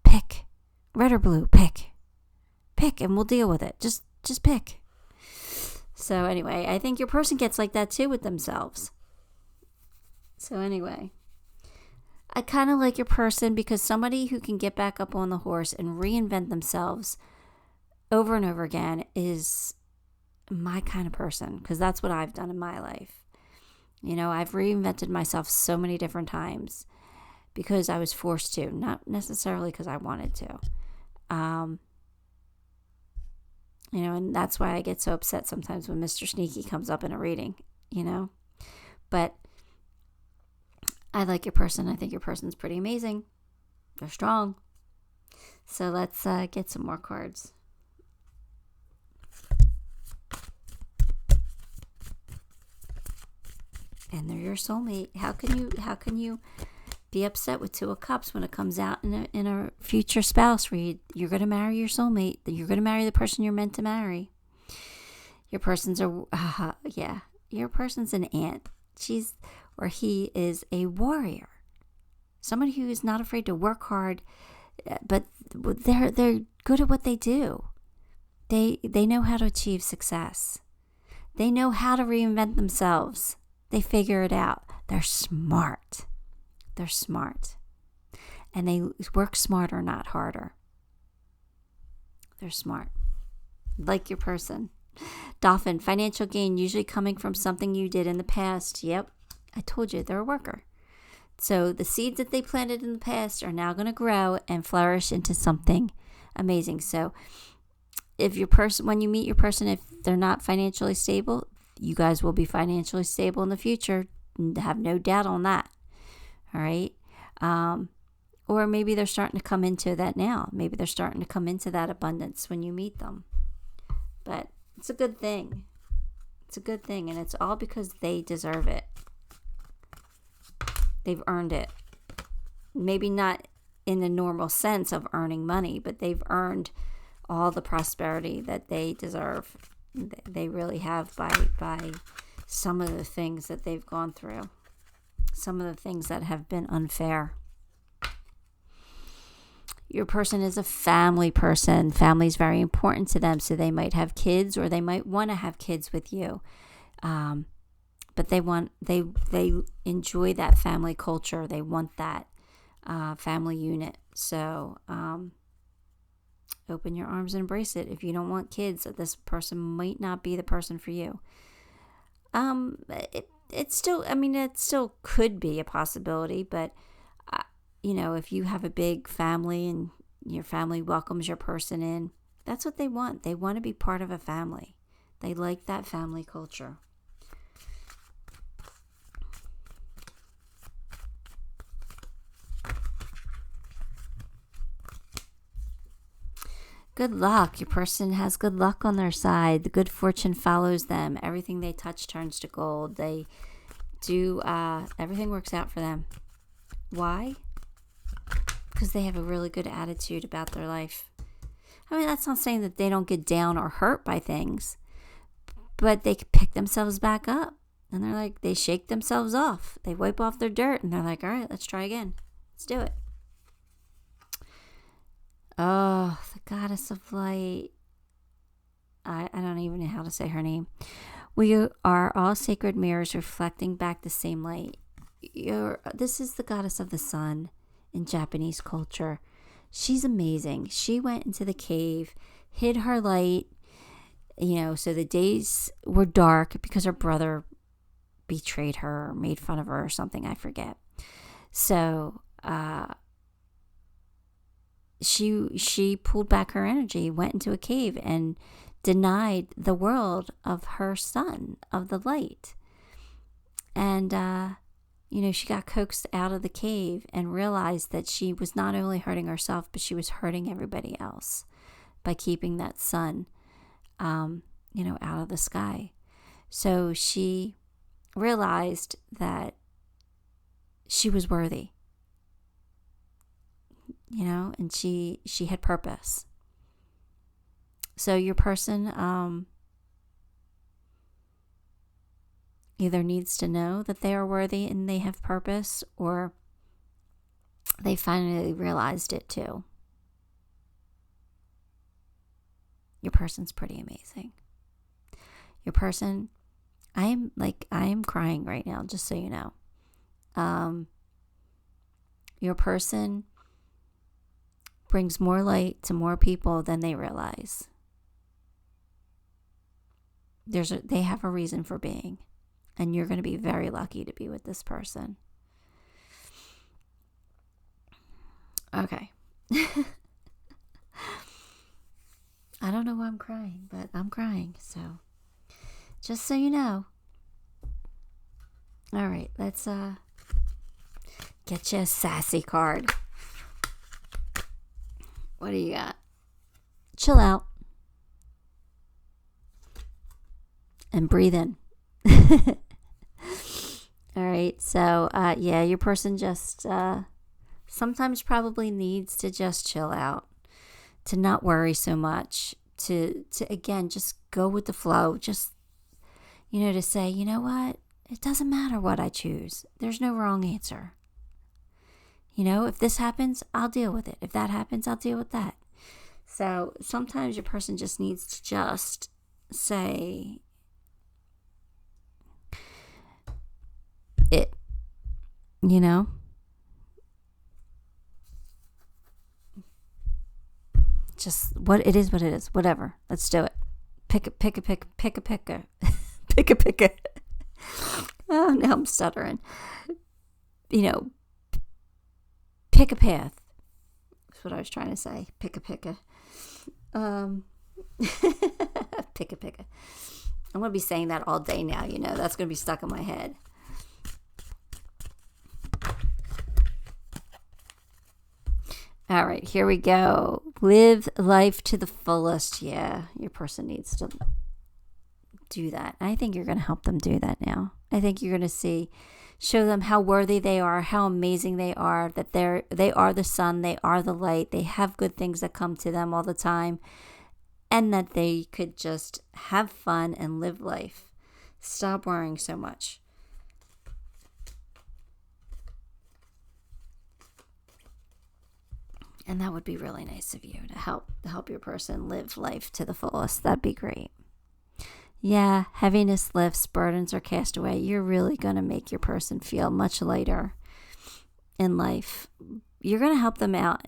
pick. Red or blue, pick. Pick and we'll deal with it. Just pick. So anyway, I think your person gets like that too with themselves. So anyway, I kind of like your person because somebody who can get back up on the horse and reinvent themselves over and over again is my kind of person, because that's what I've done in my life. I've reinvented myself so many different times because I was forced to, not necessarily because I wanted to. And that's why I get so upset sometimes when Mr. Sneaky comes up in a reading, But I like your person. I think your person's pretty amazing. They're strong. So let's get some more cards. And they're your soulmate. How can you be upset with Two of Cups when it comes out in a future spouse read? You're going to marry your soulmate. You're going to marry the person you're meant to marry. Your person's your person's an ant. He is a warrior. Somebody who is not afraid to work hard, but they're good at what they do. They know how to achieve success. They know how to reinvent themselves. They figure it out. They're smart. And they work smarter, not harder. They're smart. Like your person. Dolphin, financial gain usually coming from something you did in the past. Yep, I told you, they're a worker. So the seeds that they planted in the past are now going to grow and flourish into something amazing. So when you meet your person, if they're not financially stable, you guys will be financially stable in the future. Have no doubt on that. All right. Or maybe they're starting to come into that now. Maybe they're starting to come into that abundance when you meet them. But it's a good thing. It's a good thing. And it's all because they deserve it. They've earned it. Maybe not in the normal sense of earning money, but they've earned all the prosperity that they deserve. They really have by some of the things that they've gone through. Some of the things that have been unfair. Your person is a family person. Family is very important to them, so they might have kids or they might want to have kids with you. But they enjoy that family culture. They want that family unit. So open your arms and embrace it. If you don't want kids, this person might not be the person for you. It still could be a possibility, but if you have a big family and your family welcomes your person in, that's what they want. They want to be part of a family. They like that family culture. Good luck. Your person has good luck on their side. The good fortune follows them. Everything they touch turns to gold. They do, everything works out for them. Why? Because they have a really good attitude about their life. I mean, that's not saying that they don't get down or hurt by things, but they pick themselves back up. And they're like, they shake themselves off. They wipe off their dirt and they're like, all right, let's try again. Let's do it. Oh, the goddess of light. I don't even know how to say her name. We are all sacred mirrors reflecting back the same light. This is the goddess of the sun in Japanese culture. She's amazing. She went into the cave, hid her light, so the days were dark because her brother betrayed her or made fun of her or something, I forget. So, she pulled back her energy, went into a cave and denied the world of her sun, of the light. And, she got coaxed out of the cave and realized that she was not only hurting herself, but she was hurting everybody else by keeping that sun, out of the sky. So she realized that she was worthy. And she had purpose. So your person either needs to know that they are worthy and they have purpose, or they finally realized it too. Your person's pretty amazing. Your person, I am crying right now, just so you know. Your person brings more light to more people than they realize. They have a reason for being, and you're going to be very lucky to be with this person. Okay. I don't know why I'm crying, but I'm crying, so just so you know. All right, let's get you a sassy card. What do you got? Chill out. And breathe in. All right, so yeah, your person just sometimes probably needs to just chill out, to not worry so much, to again, just go with the flow. Just, to say, you know what? It doesn't matter what I choose. There's no wrong answer. If this happens, I'll deal with it. If that happens, I'll deal with that. So sometimes your person just needs to just say it, just what it is, whatever. Let's do it. Pick a. Oh, now I'm stuttering. Pick a path. That's what I was trying to say. Pick a. Pick a. I'm going to be saying that all day now, That's going to be stuck in my head. All right, here we go. Live life to the fullest. Yeah, your person needs to do that. I think you're going to help them do that now. I think you're going to show them how worthy they are, how amazing they are, that they are the sun, they are the light, they have good things that come to them all the time, and that they could just have fun and live life. Stop worrying so much. And that would be really nice of you to help your person live life to the fullest. That'd be great. Yeah, heaviness lifts, burdens are cast away. You're really going to make your person feel much lighter in life. You're going to help them out.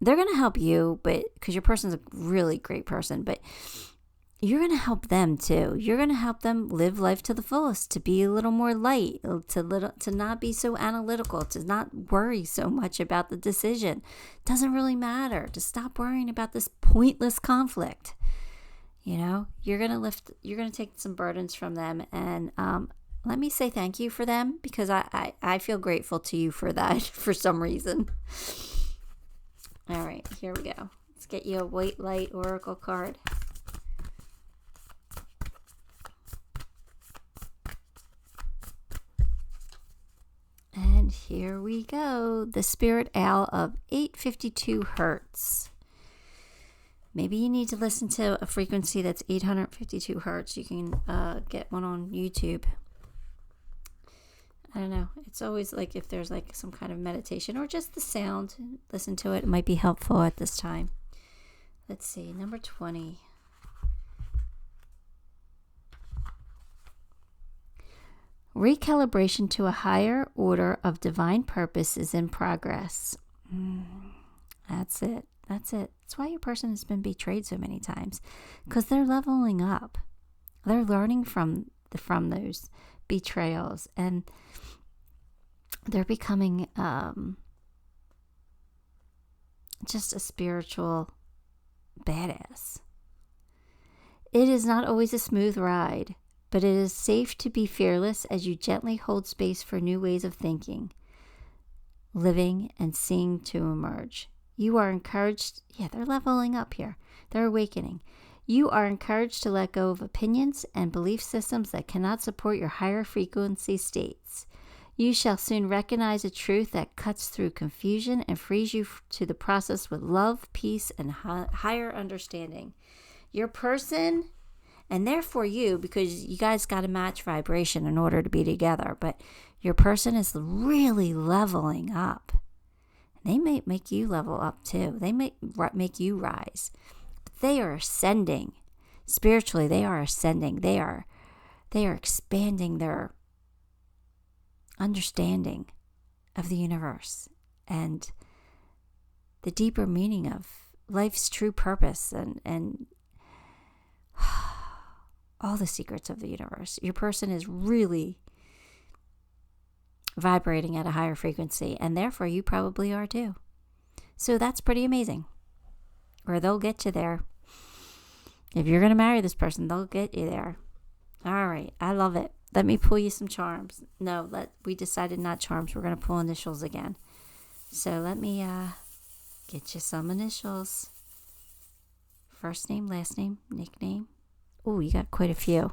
They're going to help you, but because your person's a really great person, but you're going to help them too. You're going to help them live life to the fullest, to be a little more light, to not be so analytical, to not worry so much about the decision. It doesn't really matter. To stop worrying about this pointless conflict. You're going to take some burdens from them, and let me say thank you for them, because I feel grateful to you for that for some reason. All right, here we go. Let's get you a white light oracle card. And here we go. The spirit owl of 852 hertz. Maybe you need to listen to a frequency that's 852 hertz. You can get one on YouTube. I don't know. It's always like if there's like some kind of meditation or just the sound, listen to it. It might be helpful at this time. Let's see. Number 20. Recalibration to a higher order of divine purpose is in progress. That's it. That's why your person has been betrayed so many times, because they're leveling up. They're learning from those betrayals, and they're becoming just a spiritual badass. It is not always a smooth ride, but it is safe to be fearless as you gently hold space for new ways of thinking, living, and seeing to emerge. You are encouraged. Yeah, they're leveling up here. They're awakening. You are encouraged to let go of opinions and belief systems that cannot support your higher frequency states. You shall soon recognize a truth that cuts through confusion and frees you to the process with love, peace, and higher understanding. Your person, and therefore you, because you guys got to match vibration in order to be together, but your person is really leveling up. They may make you level up too. They may make you rise. They are ascending. Spiritually, they are ascending. They are expanding their understanding of the universe and the deeper meaning of life's true purpose and all the secrets of the universe. Your person is really vibrating at a higher frequency, and therefore you probably are too. So that's pretty amazing. Or they'll get you there. If you're going to marry this person, they'll get you there. All right. I love it. Let me pull you some charms. No, we decided not charms. We're going to pull initials again. So let me get you some initials. First name, last name, nickname. Oh, you got quite a few.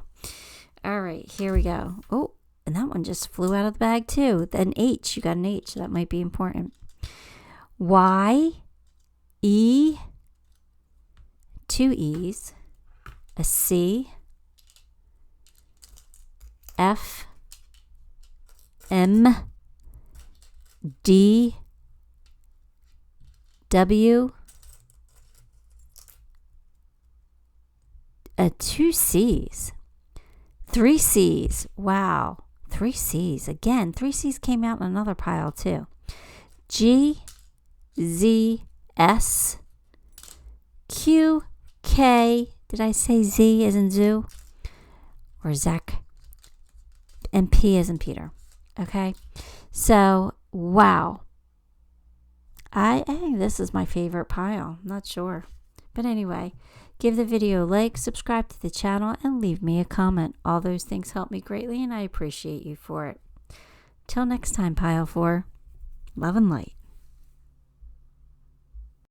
All right. Here we go. Oh, and that one just flew out of the bag too. An H. You got an H. That might be important. Y, E, 2 E's, a C, F, M, D, W, 2 C's, 3 C's. Wow, 3 C's. Again, 3 C's came out in another pile too. G, Z, S, Q, K. Did I say Z as in zoo? Or Zach? And P as in Peter. Okay. So, wow. I think this is my favorite pile. Not sure. But anyway, give the video a like, subscribe to the channel, and leave me a comment. All those things help me greatly, and I appreciate you for it. Till next time, Pile 4. Love and light.